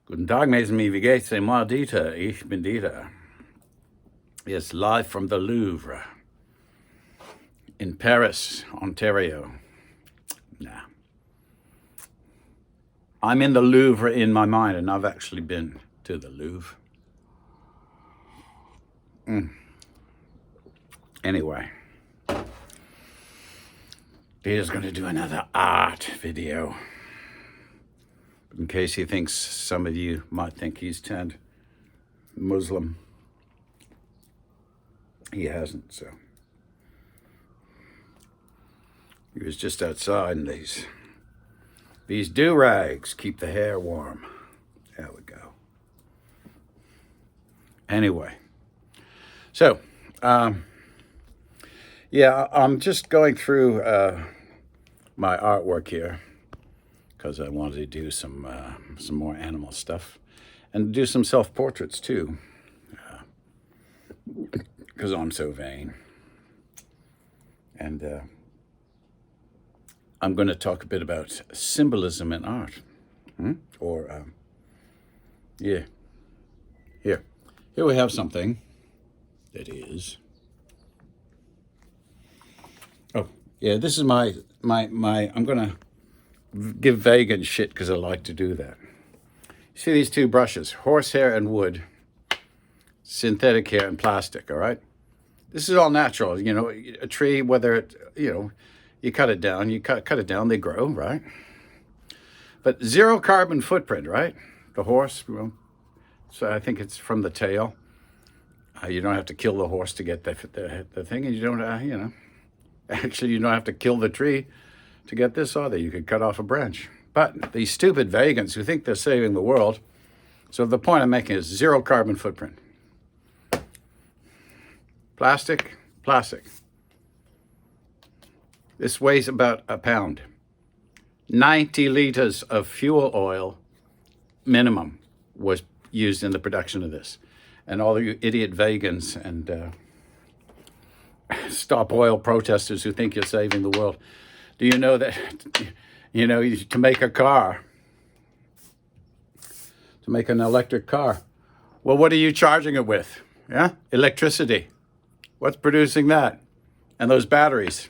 Guten Tag, mes amis, wie geht's? C'est moi, Dieter. Ich bin Dieter. Yes, live from the Louvre in Paris, Ontario. Nah. I'm in the Louvre in my mind, and I've actually been to the Louvre. Anyway, Peter's going to do another art video. In case he thinks, some of you might think he's turned Muslim. He hasn't, so. He was just outside, and these do-rags keep the hair warm. There we go. Anyway, so, yeah, I'm just going through my artwork here because I wanted to do some more animal stuff and do some self-portraits too, because I'm so vain. And I'm going to talk a bit about symbolism in art. Yeah. Here we have something that is. Oh, yeah, this is my I'm going to give vegan shit because I like to do that. See these two brushes, horsehair and wood, synthetic hair and plastic, all right? This is all natural. You know, a tree, whether it, you cut it down, they grow, right? But zero carbon footprint, right? The horse, so I think it's from the tail. You don't have to kill the horse to get the thing, and you don't, actually you don't have to kill the tree to get this either. You could cut off a branch. But these stupid vegans who think they're saving the world, so the point I'm making is zero carbon footprint. Plastic. This weighs about a pound. 90 liters of fuel oil minimum was used in the production of this. And all you idiot vegans and stop oil protesters who think you're saving the world. Do you know that, to make a car, to make an electric car, well, what are you charging it with? Yeah? Electricity. What's producing that? And those batteries,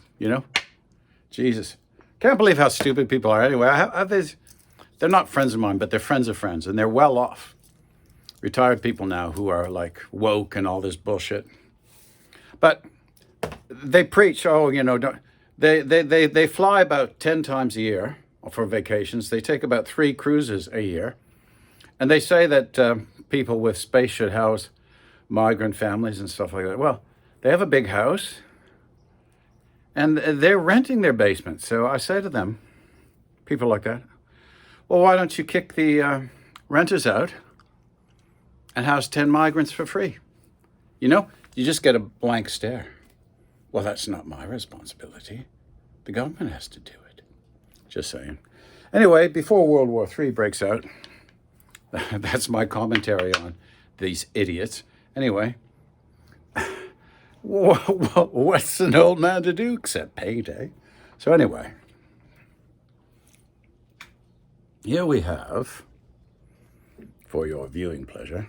Jesus. Can't believe how stupid people are. Anyway, they're not friends of mine, but they're friends of friends, and they're well off. Retired people now who are like woke and all this bullshit. But they preach, they fly about 10 times a year for vacations. They take about 3 cruises a year. And they say that people with space should house migrant families and stuff like that. Well, they have a big house, and they're renting their basement. So I say to them, people like that, well, why don't you kick the renters out and house 10 migrants for free? You just get a blank stare. Well, that's not my responsibility. The government has to do it. Just saying. Anyway, before World War III breaks out, that's my commentary on these idiots. Anyway, what's an old man to do except paint, eh? So anyway, here we have, for your viewing pleasure,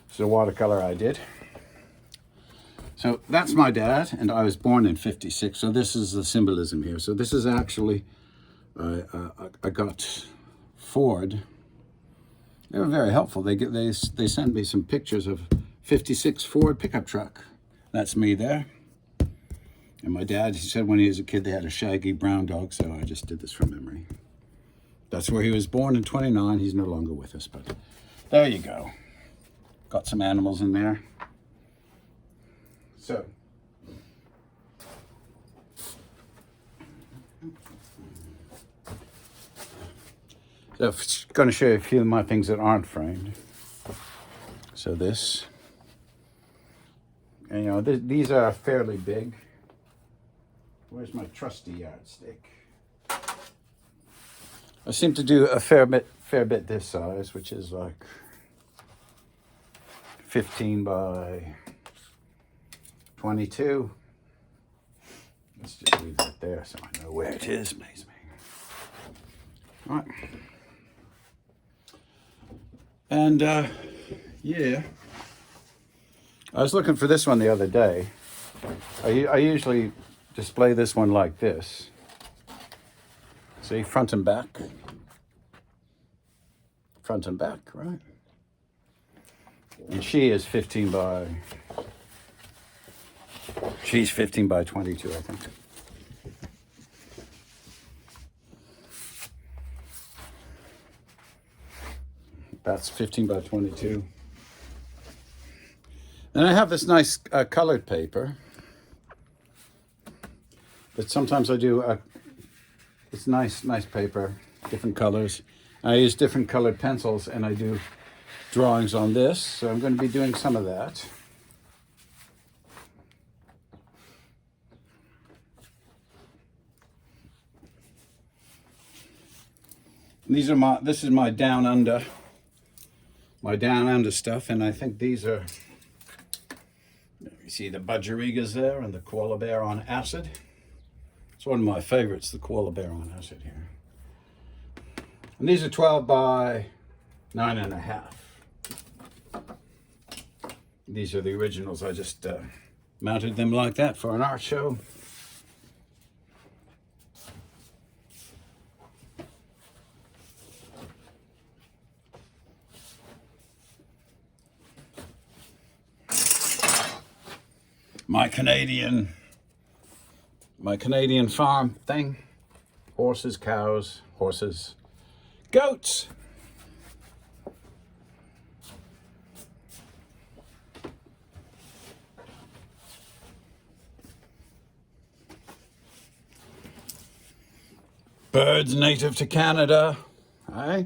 it's a watercolor I did. So that's my dad, and I was born in 56, so this is the symbolism here. So this is actually, I got Ford. They were very helpful. They sent me some pictures of 56 Ford pickup truck. That's me there. And my dad, he said when he was a kid, they had a shaggy brown dog, so I just did this from memory. That's where he was born in 29. He's no longer with us, but there you go. Got some animals in there. So, I'm going to show you a few of my things that aren't framed. So this, and these are fairly big. Where's my trusty yardstick? I seem to do a fair bit this size, which is like 15 by 22. Let's just leave that there so I know where it is. Amazing. All right. And yeah, I was looking for this one the other day. I usually display this one like this. See, front and back. Front and back, right? And she's 15 by 22, I think. That's 15 by 22. And I have this nice colored paper that sometimes I do. It's nice paper, different colors. I use different colored pencils and I do drawings on this. So I'm going to be doing some of that. This is my down under stuff, and I think these are, you see the budgerigas there and the koala bear on acid. It's one of my favorites, the koala bear on acid here. And these are 12 by 9.5. These are the originals. I just mounted them like that for an art show. My Canadian farm thing. Horses, cows, goats. Birds native to Canada, eh?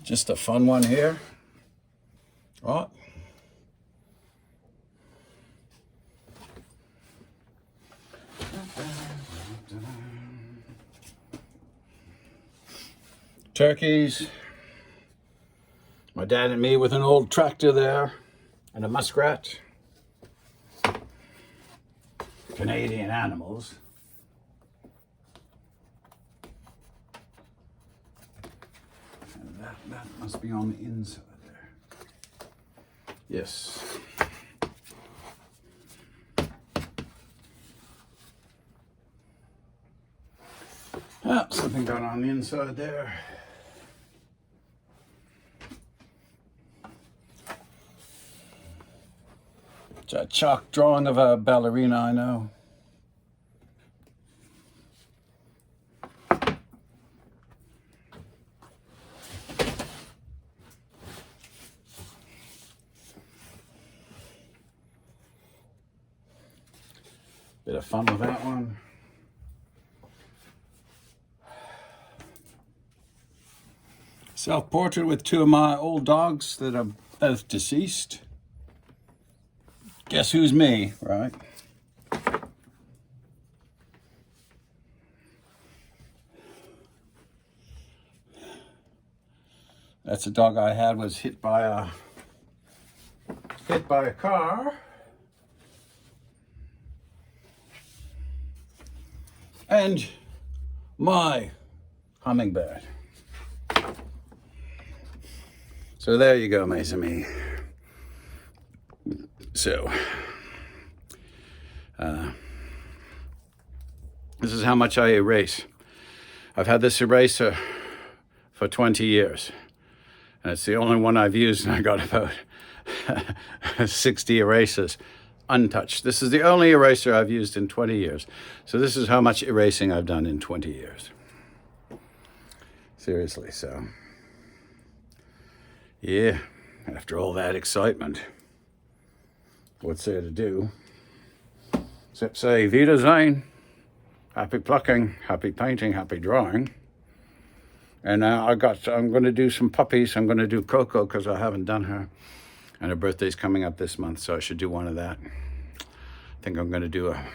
Just a fun one here. Right. Turkeys. My dad and me with an old tractor there and a muskrat. Canadian animals. That must be on the inside there. Yes. Ah, something got on the inside there. It's a chalk drawing of a ballerina, I know. Bit of fun with that one. Self-portrait with two of my old dogs that are both deceased. Guess who's me, right? That's a dog I had, was hit by a car. And my hummingbird. So there you go, mes amis. So, this is how much I erase. I've had this eraser for 20 years. And it's the only one I've used, and I got about 60 erasers untouched. This is the only eraser I've used in 20 years. So this is how much erasing I've done in 20 years. Seriously, so. Yeah, after all that excitement, what's there to do? Except say, Wiedersehen, happy plucking, happy painting, happy drawing. And I'm going to do some puppies. I'm going to do Coco because I haven't done her. And her birthday's coming up this month, so I should do one of that. I think I'm going to do a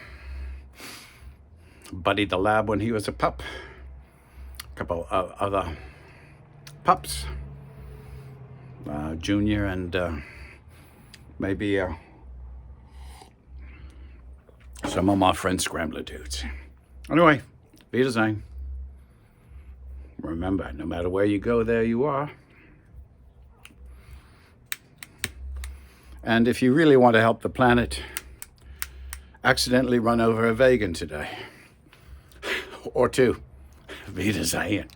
Buddy the Lab when he was a pup. A couple of other pups. Junior and maybe Some of my friend scrambler dudes. Anyway, Wiedersehen. Remember, no matter where you go, there you are. And if you really want to help the planet, accidentally run over a vegan today. Or two. Wiedersehen.